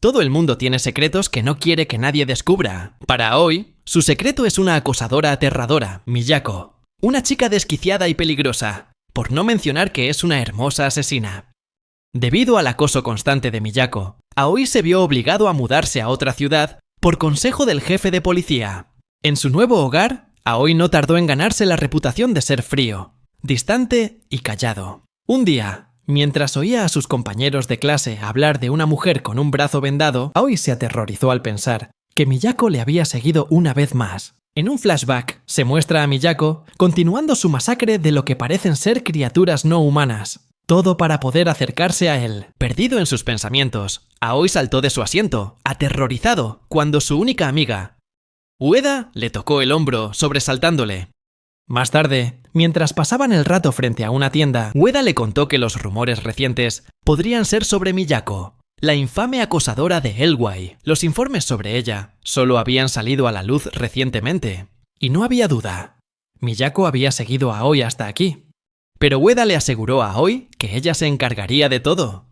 Todo el mundo tiene secretos que no quiere que nadie descubra. Para Aoi, su secreto es una acosadora aterradora, Miyako. Una chica desquiciada y peligrosa, por no mencionar que es una hermosa asesina. Debido al acoso constante de Miyako, Aoi se vio obligado a mudarse a otra ciudad por consejo del jefe de policía. En su nuevo hogar, Aoi no tardó en ganarse la reputación de ser frío, distante y callado. Un día, mientras oía a sus compañeros de clase hablar de una mujer con un brazo vendado, Aoi se aterrorizó al pensar que Miyako le había seguido una vez más. En un flashback, se muestra a Miyako continuando su masacre de lo que parecen ser criaturas no humanas. Todo para poder acercarse a él. Perdido en sus pensamientos, Aoi saltó de su asiento, aterrorizado, cuando su única amiga, Ueda, le tocó el hombro, sobresaltándole. Más tarde, mientras pasaban el rato frente a una tienda, Ueda le contó que los rumores recientes podrían ser sobre Miyako, la infame acosadora de Elway. Los informes sobre ella solo habían salido a la luz recientemente. Y no había duda. Miyako había seguido a Aoi hasta aquí. Pero Ueda le aseguró a Aoi que ella se encargaría de todo.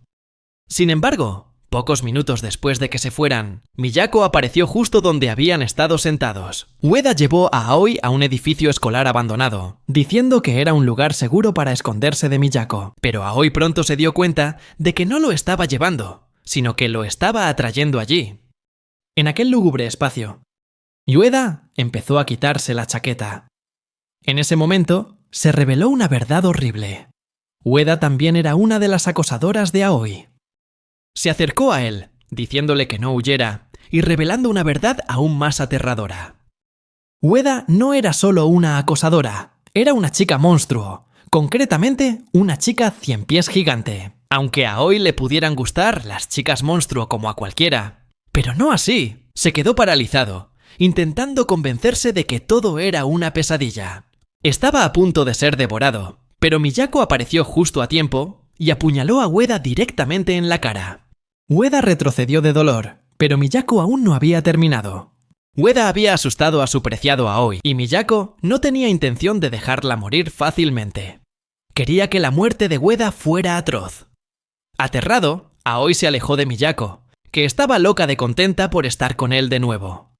Sin embargo, pocos minutos después de que se fueran, Miyako apareció justo donde habían estado sentados. Ueda llevó a Aoi a un edificio escolar abandonado, diciendo que era un lugar seguro para esconderse de Miyako. Pero Aoi pronto se dio cuenta de que no lo estaba llevando, sino que lo estaba atrayendo allí. En aquel lúgubre espacio, Ueda empezó a quitarse la chaqueta. En ese momento, se reveló una verdad horrible. Ueda también era una de las acosadoras de Aoi. Se acercó a él, diciéndole que no huyera, y revelando una verdad aún más aterradora. Ueda no era solo una acosadora, era una chica monstruo, concretamente una chica 100 pies gigante. Aunque a Aoi le pudieran gustar las chicas monstruo como a cualquiera. Pero no así, se quedó paralizado, intentando convencerse de que todo era una pesadilla. Estaba a punto de ser devorado, pero Miyako apareció justo a tiempo y apuñaló a Ueda directamente en la cara. Ueda retrocedió de dolor, pero Miyako aún no había terminado. Ueda había asustado a su preciado Aoi, y Miyako no tenía intención de dejarla morir fácilmente. Quería que la muerte de Ueda fuera atroz. Aterrado, Aoi se alejó de Miyako, que estaba loca de contenta por estar con él de nuevo.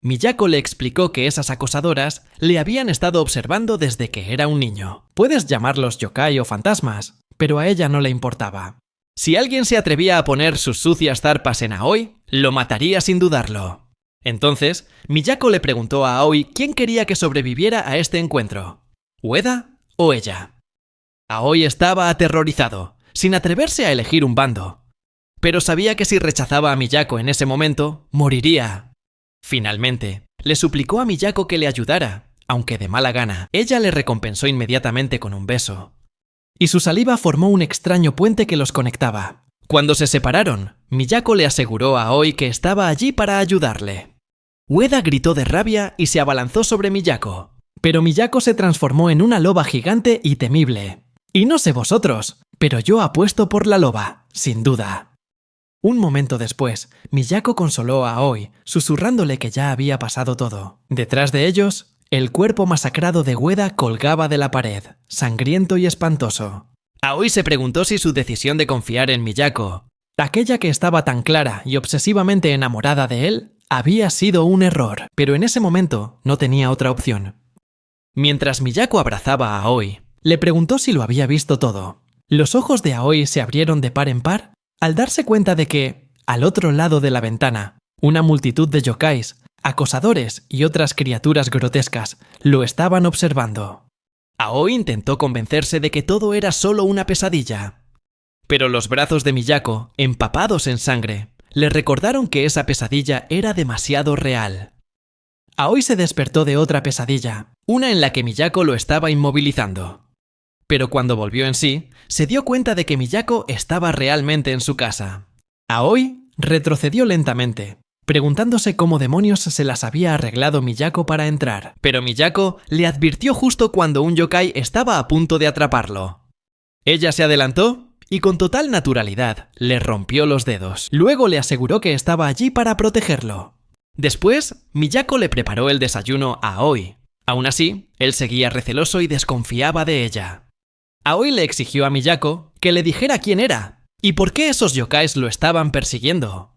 Miyako le explicó que esas acosadoras le habían estado observando desde que era un niño. Puedes llamarlos yokai o fantasmas, pero a ella no le importaba. Si alguien se atrevía a poner sus sucias zarpas en Aoi, lo mataría sin dudarlo. Entonces, Miyako le preguntó a Aoi quién quería que sobreviviera a este encuentro, ¿Ueda o ella? Aoi estaba aterrorizado, sin atreverse a elegir un bando. Pero sabía que si rechazaba a Miyako en ese momento, moriría. Finalmente, le suplicó a Miyako que le ayudara, aunque de mala gana. Ella le recompensó inmediatamente con un beso. Y su saliva formó un extraño puente que los conectaba. Cuando se separaron, Miyako le aseguró a Aoi que estaba allí para ayudarle. Ueda gritó de rabia y se abalanzó sobre Miyako. Pero Miyako se transformó en una loba gigante y temible. Y no sé vosotros, pero yo apuesto por la loba, sin duda. Un momento después, Miyako consoló a Aoi, susurrándole que ya había pasado todo. Detrás de ellos, el cuerpo masacrado de Ueda colgaba de la pared, sangriento y espantoso. Aoi se preguntó si su decisión de confiar en Miyako, aquella que estaba tan clara y obsesivamente enamorada de él, había sido un error, pero en ese momento no tenía otra opción. Mientras Miyako abrazaba a Aoi, le preguntó si lo había visto todo. Los ojos de Aoi se abrieron de par en par al darse cuenta de que, al otro lado de la ventana, una multitud de yokais, acosadores y otras criaturas grotescas lo estaban observando. Aoi intentó convencerse de que todo era solo una pesadilla. Pero los brazos de Miyako, empapados en sangre, le recordaron que esa pesadilla era demasiado real. Aoi se despertó de otra pesadilla, una en la que Miyako lo estaba inmovilizando. Pero cuando volvió en sí, se dio cuenta de que Miyako estaba realmente en su casa. Aoi retrocedió lentamente, preguntándose cómo demonios se las había arreglado Miyako para entrar. Pero Miyako le advirtió justo cuando un yokai estaba a punto de atraparlo. Ella se adelantó y con total naturalidad le rompió los dedos. Luego le aseguró que estaba allí para protegerlo. Después, Miyako le preparó el desayuno a Aoi. Aún así, él seguía receloso y desconfiaba de ella. Aoi le exigió a Miyako que le dijera quién era y por qué esos yokais lo estaban persiguiendo.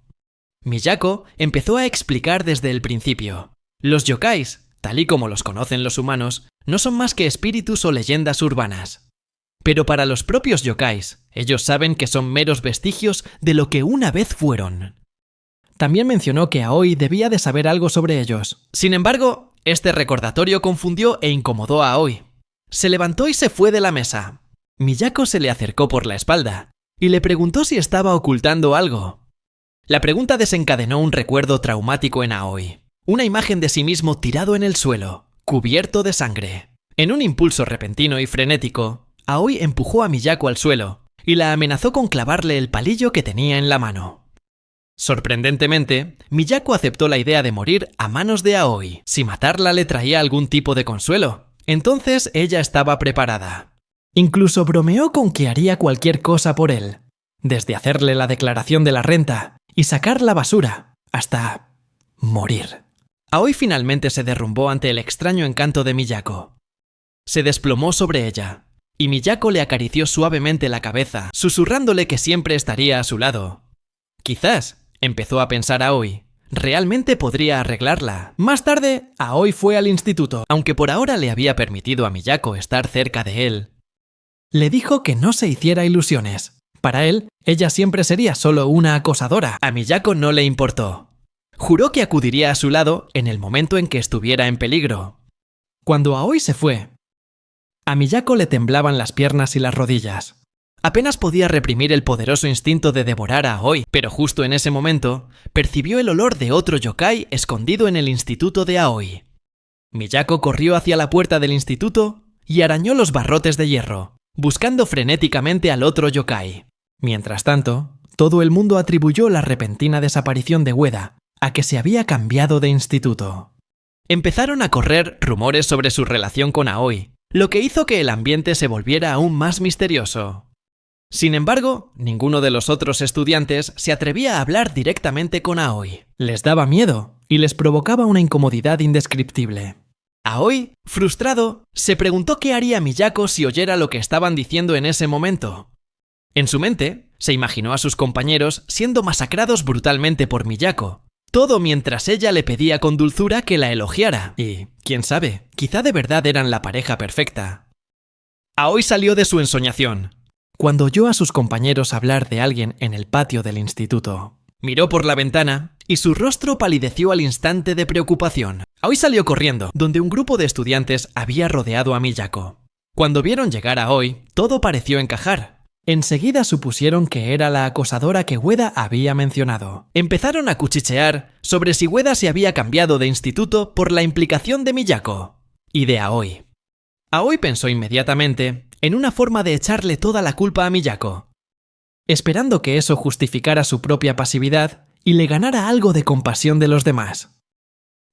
Miyako empezó a explicar desde el principio. Los yokais, tal y como los conocen los humanos, no son más que espíritus o leyendas urbanas. Pero para los propios yokais, ellos saben que son meros vestigios de lo que una vez fueron. También mencionó que Aoi debía de saber algo sobre ellos. Sin embargo, este recordatorio confundió e incomodó a Aoi. Se levantó y se fue de la mesa. Miyako se le acercó por la espalda y le preguntó si estaba ocultando algo. La pregunta desencadenó un recuerdo traumático en Aoi. Una imagen de sí mismo tirado en el suelo, cubierto de sangre. En un impulso repentino y frenético, Aoi empujó a Miyako al suelo y la amenazó con clavarle el palillo que tenía en la mano. Sorprendentemente, Miyako aceptó la idea de morir a manos de Aoi. Si matarla le traía algún tipo de consuelo, entonces ella estaba preparada. Incluso bromeó con que haría cualquier cosa por él, desde hacerle la declaración de la renta y sacar la basura, hasta morir. Aoi finalmente se derrumbó ante el extraño encanto de Miyako. Se desplomó sobre ella, y Miyako le acarició suavemente la cabeza, susurrándole que siempre estaría a su lado. Quizás, empezó a pensar Aoi, realmente podría arreglarla. Más tarde, Aoi fue al instituto, aunque por ahora le había permitido a Miyako estar cerca de él. Le dijo que no se hiciera ilusiones. Para él, ella siempre sería solo una acosadora. A Miyako no le importó. Juró que acudiría a su lado en el momento en que estuviera en peligro. Cuando Aoi se fue, a Miyako le temblaban las piernas y las rodillas. Apenas podía reprimir el poderoso instinto de devorar a Aoi, pero justo en ese momento, percibió el olor de otro yokai escondido en el instituto de Aoi. Miyako corrió hacia la puerta del instituto y arañó los barrotes de hierro, buscando frenéticamente al otro yokai. Mientras tanto, todo el mundo atribuyó la repentina desaparición de Ueda a que se había cambiado de instituto. Empezaron a correr rumores sobre su relación con Aoi, lo que hizo que el ambiente se volviera aún más misterioso. Sin embargo, ninguno de los otros estudiantes se atrevía a hablar directamente con Aoi. Les daba miedo y les provocaba una incomodidad indescriptible. Aoi, frustrado, se preguntó qué haría Miyako si oyera lo que estaban diciendo en ese momento. En su mente, se imaginó a sus compañeros siendo masacrados brutalmente por Miyako, todo mientras ella le pedía con dulzura que la elogiara. Y, quién sabe, quizá de verdad eran la pareja perfecta. Aoi salió de su ensoñación cuando oyó a sus compañeros hablar de alguien en el patio del instituto. Miró por la ventana y su rostro palideció al instante de preocupación. Aoi salió corriendo, donde un grupo de estudiantes había rodeado a Miyako. Cuando vieron llegar a Aoi, todo pareció encajar. Enseguida supusieron que era la acosadora que Ueda había mencionado. Empezaron a cuchichear sobre si Ueda se había cambiado de instituto por la implicación de Miyako y de Aoi. Aoi pensó inmediatamente en una forma de echarle toda la culpa a Miyako, esperando que eso justificara su propia pasividad y le ganara algo de compasión de los demás.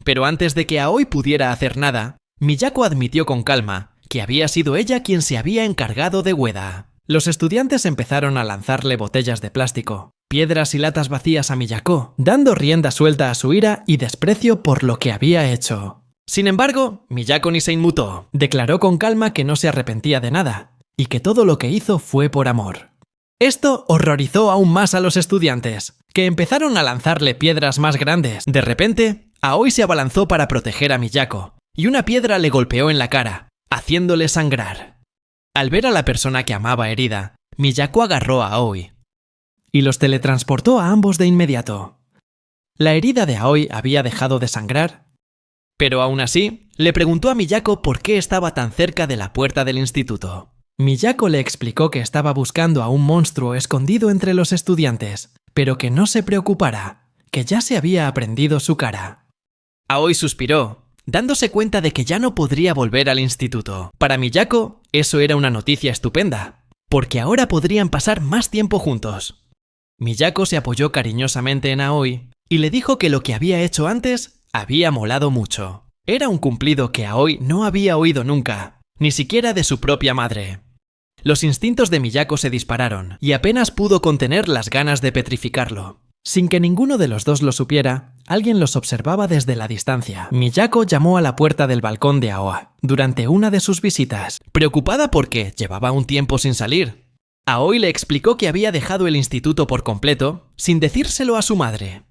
Pero antes de que Aoi pudiera hacer nada, Miyako admitió con calma que había sido ella quien se había encargado de Ueda. Los estudiantes empezaron a lanzarle botellas de plástico, piedras y latas vacías a Miyako, dando rienda suelta a su ira y desprecio por lo que había hecho. Sin embargo, Miyako ni se inmutó. Declaró con calma que no se arrepentía de nada y que todo lo que hizo fue por amor. Esto horrorizó aún más a los estudiantes, que empezaron a lanzarle piedras más grandes. De repente, Aoi se abalanzó para proteger a Miyako, y una piedra le golpeó en la cara, haciéndole sangrar. Al ver a la persona que amaba herida, Miyako agarró a Aoi y los teletransportó a ambos de inmediato. La herida de Aoi había dejado de sangrar, pero aún así, le preguntó a Miyako por qué estaba tan cerca de la puerta del instituto. Miyako le explicó que estaba buscando a un monstruo escondido entre los estudiantes, pero que no se preocupara, que ya se había aprendido su cara. Aoi suspiró, dándose cuenta de que ya no podría volver al instituto. Para Miyako, eso era una noticia estupenda, porque ahora podrían pasar más tiempo juntos. Miyako se apoyó cariñosamente en Aoi y le dijo que lo que había hecho antes había molado mucho. Era un cumplido que Aoi no había oído nunca, ni siquiera de su propia madre. Los instintos de Miyako se dispararon y apenas pudo contener las ganas de petrificarlo. Sin que ninguno de los dos lo supiera, alguien los observaba desde la distancia. Miyako llamó a la puerta del balcón de Aoa durante una de sus visitas, preocupada porque llevaba un tiempo sin salir. Aoi le explicó que había dejado el instituto por completo sin decírselo a su madre.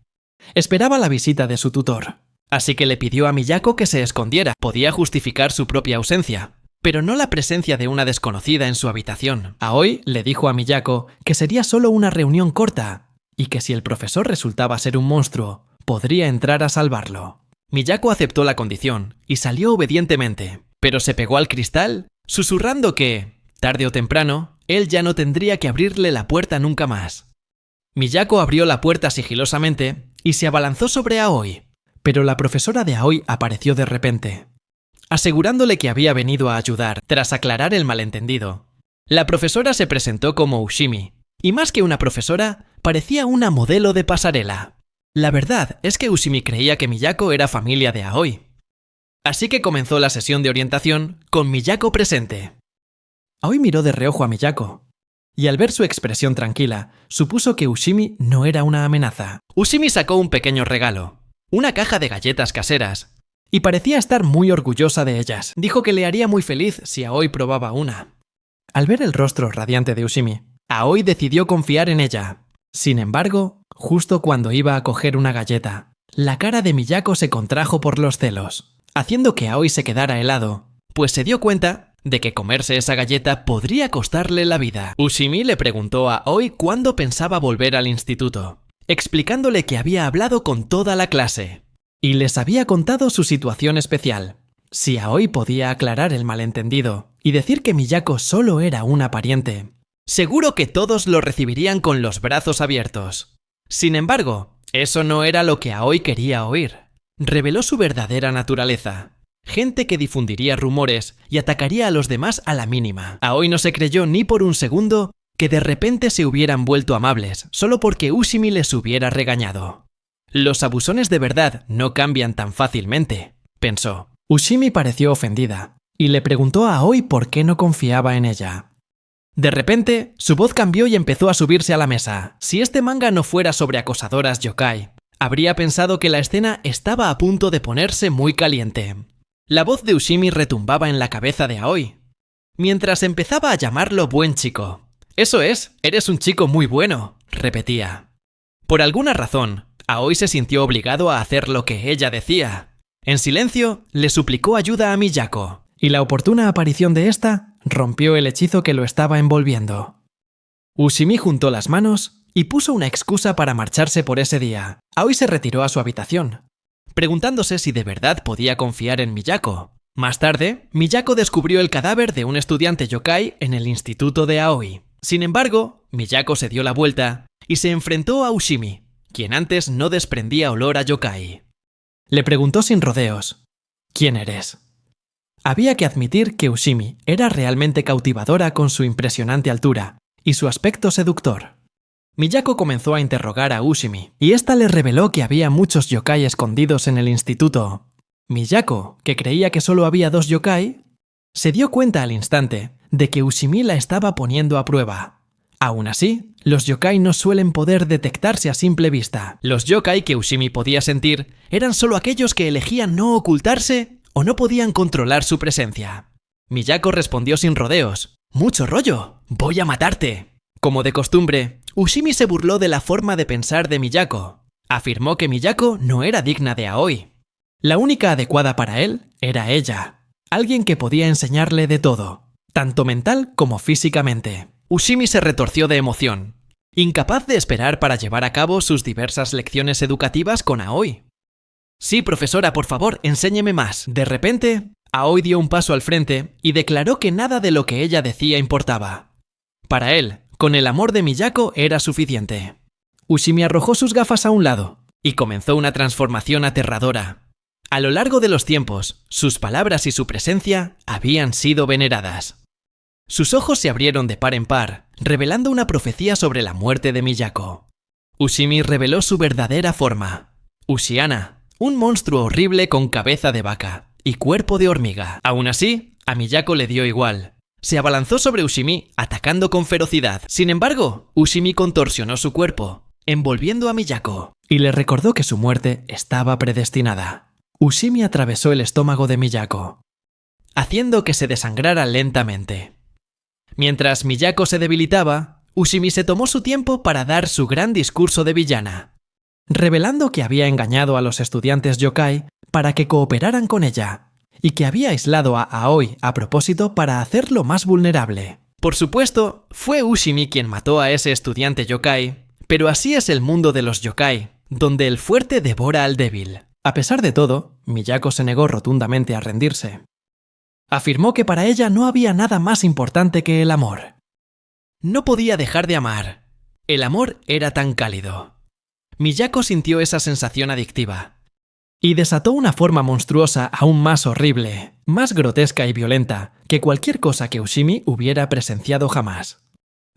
Esperaba la visita de su tutor, así que le pidió a Miyako que se escondiera. Podía justificar su propia ausencia, pero no la presencia de una desconocida en su habitación. Aoi le dijo a Miyako que sería solo una reunión corta y que si el profesor resultaba ser un monstruo, podría entrar a salvarlo. Miyako aceptó la condición y salió obedientemente, pero se pegó al cristal, susurrando que, tarde o temprano, él ya no tendría que abrirle la puerta nunca más. Miyako abrió la puerta sigilosamente y se abalanzó sobre Aoi, pero la profesora de Aoi apareció de repente, asegurándole que había venido a ayudar tras aclarar el malentendido. La profesora se presentó como Ushimi, y más que una profesora, parecía una modelo de pasarela. La verdad es que Ushimi creía que Miyako era familia de Aoi. Así que comenzó la sesión de orientación con Miyako presente. Aoi miró de reojo a Miyako, y al ver su expresión tranquila, supuso que Ushimi no era una amenaza. Ushimi sacó un pequeño regalo, una caja de galletas caseras, y parecía estar muy orgullosa de ellas. Dijo que le haría muy feliz si Aoi probaba una. Al ver el rostro radiante de Ushimi, Aoi decidió confiar en ella. Sin embargo, justo cuando iba a coger una galleta, la cara de Miyako se contrajo por los celos, haciendo que Aoi se quedara helado, pues se dio cuenta de que comerse esa galleta podría costarle la vida. Ushimi le preguntó a Aoi cuándo pensaba volver al instituto, explicándole que había hablado con toda la clase y les había contado su situación especial. Si Aoi podía aclarar el malentendido y decir que Miyako solo era una pariente, seguro que todos lo recibirían con los brazos abiertos. Sin embargo, eso no era lo que Aoi quería oír. Reveló su verdadera naturaleza. Gente que difundiría rumores y atacaría a los demás a la mínima. Aoi no se creyó ni por un segundo que de repente se hubieran vuelto amables solo porque Ushimi les hubiera regañado. Los abusones de verdad no cambian tan fácilmente, pensó. Ushimi pareció ofendida y le preguntó a Aoi por qué no confiaba en ella. De repente, su voz cambió y empezó a subirse a la mesa. Si este manga no fuera sobre acosadoras yokai, habría pensado que la escena estaba a punto de ponerse muy caliente. La voz de Ushimi retumbaba en la cabeza de Aoi, mientras empezaba a llamarlo buen chico. «Eso es, eres un chico muy bueno», repetía. Por alguna razón, Aoi se sintió obligado a hacer lo que ella decía. En silencio, le suplicó ayuda a Miyako, y la oportuna aparición de esta rompió el hechizo que lo estaba envolviendo. Ushimi juntó las manos y puso una excusa para marcharse por ese día. Aoi se retiró a su habitación, preguntándose si de verdad podía confiar en Miyako. Más tarde, Miyako descubrió el cadáver de un estudiante yokai en el instituto de Aoi. Sin embargo, Miyako se dio la vuelta y se enfrentó a Ushimi, quien antes no desprendía olor a yokai. Le preguntó sin rodeos, «¿Quién eres?». Había que admitir que Ushimi era realmente cautivadora con su impresionante altura y su aspecto seductor. Miyako comenzó a interrogar a Ushimi, y ésta le reveló que había muchos yokai escondidos en el instituto. Miyako, que creía que solo había 2 yokai, se dio cuenta al instante de que Ushimi la estaba poniendo a prueba. Aún así, los yokai no suelen poder detectarse a simple vista. Los yokai que Ushimi podía sentir eran solo aquellos que elegían no ocultarse o no podían controlar su presencia. Miyako respondió sin rodeos, «Mucho rollo, voy a matarte». Como de costumbre, Ushimi se burló de la forma de pensar de Miyako. Afirmó que Miyako no era digna de Aoi. La única adecuada para él era ella, alguien que podía enseñarle de todo, tanto mental como físicamente. Ushimi se retorció de emoción, incapaz de esperar para llevar a cabo sus diversas lecciones educativas con Aoi. «Sí, profesora, por favor, enséñeme más». De repente, Aoi dio un paso al frente y declaró que nada de lo que ella decía importaba. Para él, con el amor de Miyako era suficiente. Ushimi arrojó sus gafas a un lado y comenzó una transformación aterradora. A lo largo de los tiempos, sus palabras y su presencia habían sido veneradas. Sus ojos se abrieron de par en par, revelando una profecía sobre la muerte de Miyako. Ushimi reveló su verdadera forma. Ushiana, un monstruo horrible con cabeza de vaca y cuerpo de hormiga. Aún así, a Miyako le dio igual. Se abalanzó sobre Ushimi, atacando con ferocidad. Sin embargo, Ushimi contorsionó su cuerpo, envolviendo a Miyako, y le recordó que su muerte estaba predestinada. Ushimi atravesó el estómago de Miyako, haciendo que se desangrara lentamente. Mientras Miyako se debilitaba, Ushimi se tomó su tiempo para dar su gran discurso de villana. revelando que había engañado a los estudiantes yokai para que cooperaran con ella, y que había aislado a Aoi a propósito para hacerlo más vulnerable. Por supuesto, fue Ushimi quien mató a ese estudiante yokai, pero así es el mundo de los yokai, donde el fuerte devora al débil. A pesar de todo, Miyako se negó rotundamente a rendirse. Afirmó que para ella no había nada más importante que el amor. No podía dejar de amar. El amor era tan cálido. Miyako sintió esa sensación adictiva y desató una forma monstruosa aún más horrible, más grotesca y violenta que cualquier cosa que Ushimi hubiera presenciado jamás.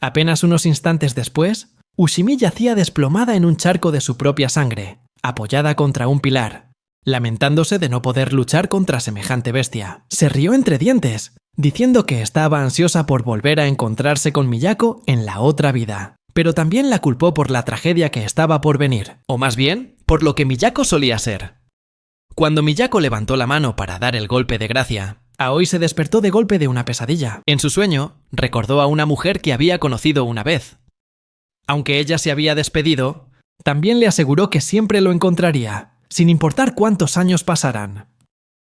Apenas unos instantes después, Ushimi yacía desplomada en un charco de su propia sangre, apoyada contra un pilar, lamentándose de no poder luchar contra semejante bestia. Se rió entre dientes, diciendo que estaba ansiosa por volver a encontrarse con Miyako en la otra vida, pero también la culpó por la tragedia que estaba por venir, o más bien, por lo que Miyako solía ser. Cuando Miyako levantó la mano para dar el golpe de gracia, Aoi se despertó de golpe de una pesadilla. En su sueño, recordó a una mujer que había conocido una vez. Aunque ella se había despedido, también le aseguró que siempre lo encontraría, sin importar cuántos años pasaran.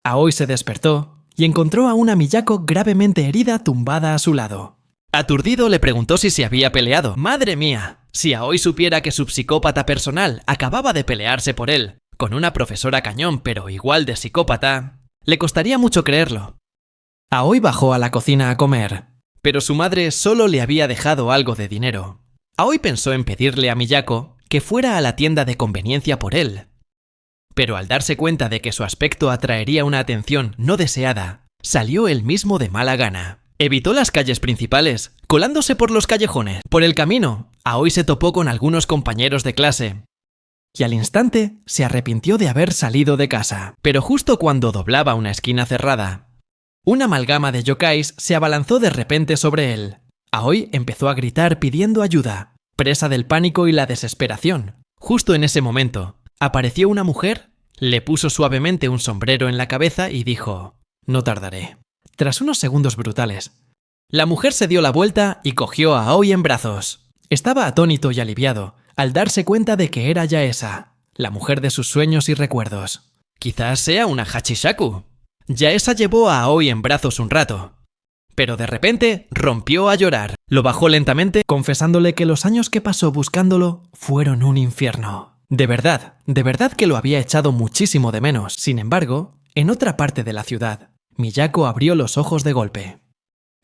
Aoi se despertó y encontró a una Miyako gravemente herida tumbada a su lado. Aturdido le preguntó si se había peleado. ¡Madre mía! Si Aoi supiera que su psicópata personal acababa de pelearse por él, con una profesora cañón pero igual de psicópata, le costaría mucho creerlo. Aoi bajó a la cocina a comer, pero su madre solo le había dejado algo de dinero. Aoi pensó en pedirle a Miyako que fuera a la tienda de conveniencia por él. Pero al darse cuenta de que su aspecto atraería una atención no deseada, salió él mismo de mala gana. Evitó las calles principales, colándose por los callejones. Por el camino, Aoi se topó con algunos compañeros de clase, y al instante se arrepintió de haber salido de casa. Pero justo cuando doblaba una esquina cerrada, una amalgama de yokais se abalanzó de repente sobre él. Aoi empezó a gritar pidiendo ayuda, presa del pánico y la desesperación. Justo en ese momento, apareció una mujer, le puso suavemente un sombrero en la cabeza y dijo: «No tardaré». Tras unos segundos brutales, la mujer se dio la vuelta y cogió a Aoi en brazos. Estaba atónito y aliviado al darse cuenta de que era Yaesa, la mujer de sus sueños y recuerdos. Quizás sea una Hachishaku. Yaesa llevó a Aoi en brazos un rato, pero de repente rompió a llorar. Lo bajó lentamente, confesándole que los años que pasó buscándolo fueron un infierno. De verdad que lo había echado muchísimo de menos. Sin embargo, en otra parte de la ciudad, Miyako abrió los ojos de golpe.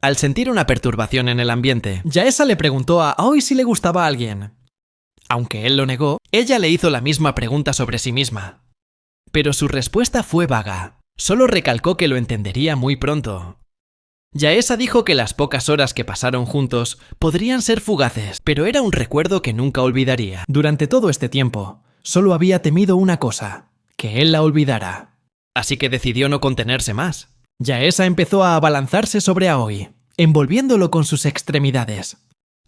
Al sentir una perturbación en el ambiente, Yaesa le preguntó a Aoi si le gustaba a alguien. Aunque él lo negó, ella le hizo la misma pregunta sobre sí misma. Pero su respuesta fue vaga. Solo recalcó que lo entendería muy pronto. Yaesa dijo que las pocas horas que pasaron juntos podrían ser fugaces, pero era un recuerdo que nunca olvidaría. Durante todo este tiempo, solo había temido una cosa: que él la olvidara. Así que decidió no contenerse más. Yaesa empezó a abalanzarse sobre Aoi, envolviéndolo con sus extremidades,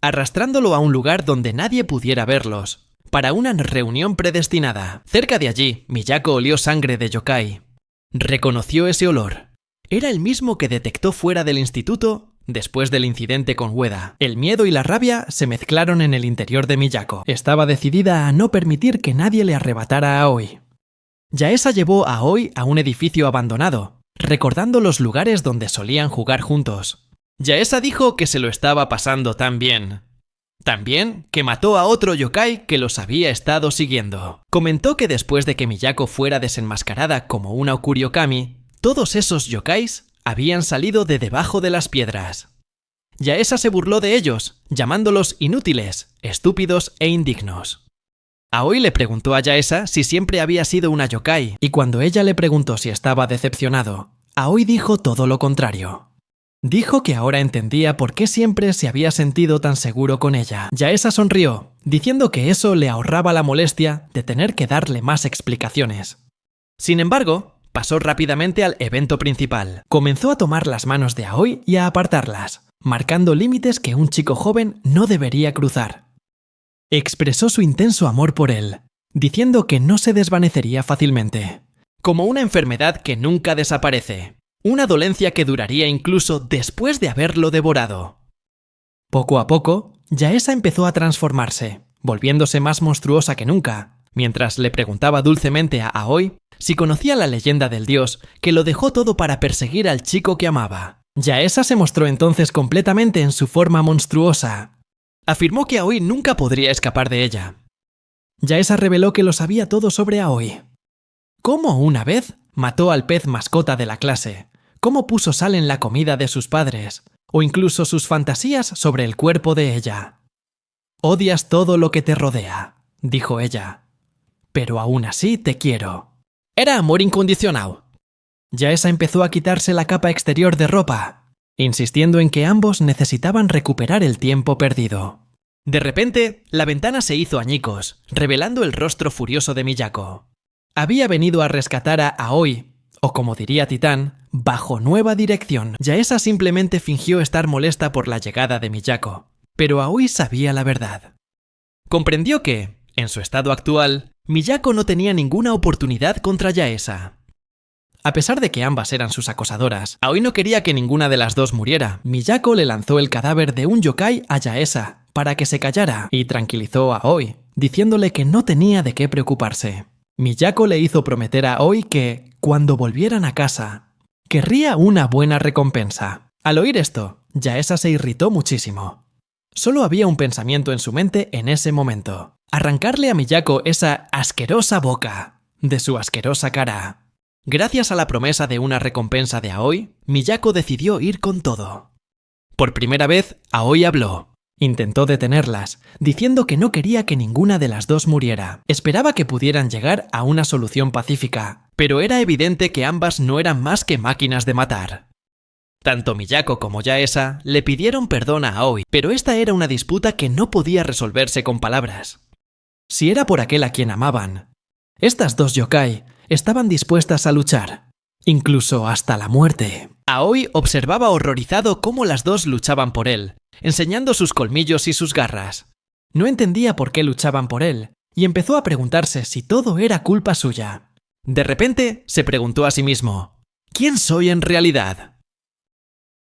arrastrándolo a un lugar donde nadie pudiera verlos, para una reunión predestinada. Cerca de allí, Miyako olió sangre de yokai. Reconoció ese olor. Era el mismo que detectó fuera del instituto después del incidente con Ueda. El miedo y la rabia se mezclaron en el interior de Miyako. Estaba decidida a no permitir que nadie le arrebatara a Aoi. Yaesa llevó a Aoi a un edificio abandonado, recordando los lugares donde solían jugar juntos. Yaesa dijo que se lo estaba pasando tan bien. También que mató a otro yokai que los había estado siguiendo. Comentó que después de que Miyako fuera desenmascarada como una Okuriyokami, todos esos yokais habían salido de debajo de las piedras. Yaesa se burló de ellos, llamándolos inútiles, estúpidos e indignos. Aoi le preguntó a Yaesa si siempre había sido una yokai, y cuando ella le preguntó si estaba decepcionado, Aoi dijo todo lo contrario. Dijo que ahora entendía por qué siempre se había sentido tan seguro con ella. Yaesa sonrió, diciendo que eso le ahorraba la molestia de tener que darle más explicaciones. Sin embargo, pasó rápidamente al evento principal. Comenzó a tomar las manos de Aoi y a apartarlas, marcando límites que un chico joven no debería cruzar. Expresó su intenso amor por él, diciendo que no se desvanecería fácilmente, como una enfermedad que nunca desaparece. Una dolencia que duraría incluso después de haberlo devorado. Poco a poco, Yaesa empezó a transformarse, volviéndose más monstruosa que nunca, mientras le preguntaba dulcemente a Aoi si conocía la leyenda del dios que lo dejó todo para perseguir al chico que amaba. Yaesa se mostró entonces completamente en su forma monstruosa. Afirmó que Aoi nunca podría escapar de ella. Yaesa reveló que lo sabía todo sobre Aoi. Cómo una vez mató al pez mascota de la clase, cómo puso sal en la comida de sus padres, o incluso sus fantasías sobre el cuerpo de ella. «Odias todo lo que te rodea», dijo ella. «Pero aún así te quiero». Era amor incondicional. Yaesa empezó a quitarse la capa exterior de ropa, insistiendo en que ambos necesitaban recuperar el tiempo perdido. De repente, la ventana se hizo añicos, revelando el rostro furioso de Miyako. Había venido a rescatar a Aoi, o como diría Titán, bajo nueva dirección. Yaesa simplemente fingió estar molesta por la llegada de Miyako, pero Aoi sabía la verdad. Comprendió que, en su estado actual, Miyako no tenía ninguna oportunidad contra Yaesa. A pesar de que ambas eran sus acosadoras, Aoi no quería que ninguna de las dos muriera. Miyako le lanzó el cadáver de un yokai a Yaesa para que se callara y tranquilizó a Aoi, diciéndole que no tenía de qué preocuparse. Miyako le hizo prometer a Aoi que, cuando volvieran a casa, querría una buena recompensa. Al oír esto, Yaesa se irritó muchísimo. Solo había un pensamiento en su mente en ese momento: arrancarle a Miyako esa asquerosa boca de su asquerosa cara. Gracias a la promesa de una recompensa de Aoi, Miyako decidió ir con todo. Por primera vez, Aoi habló. Intentó detenerlas, diciendo que no quería que ninguna de las dos muriera. Esperaba que pudieran llegar a una solución pacífica, pero era evidente que ambas no eran más que máquinas de matar. Tanto Miyako como Yaesa le pidieron perdón a Aoi, pero esta era una disputa que no podía resolverse con palabras. Si era por aquel a quien amaban, estas dos yokai estaban dispuestas a luchar, incluso hasta la muerte. Aoi observaba horrorizado cómo las dos luchaban por él, enseñando sus colmillos y sus garras. No entendía por qué luchaban por él, y empezó a preguntarse si todo era culpa suya. De repente, se preguntó a sí mismo: ¿quién soy en realidad?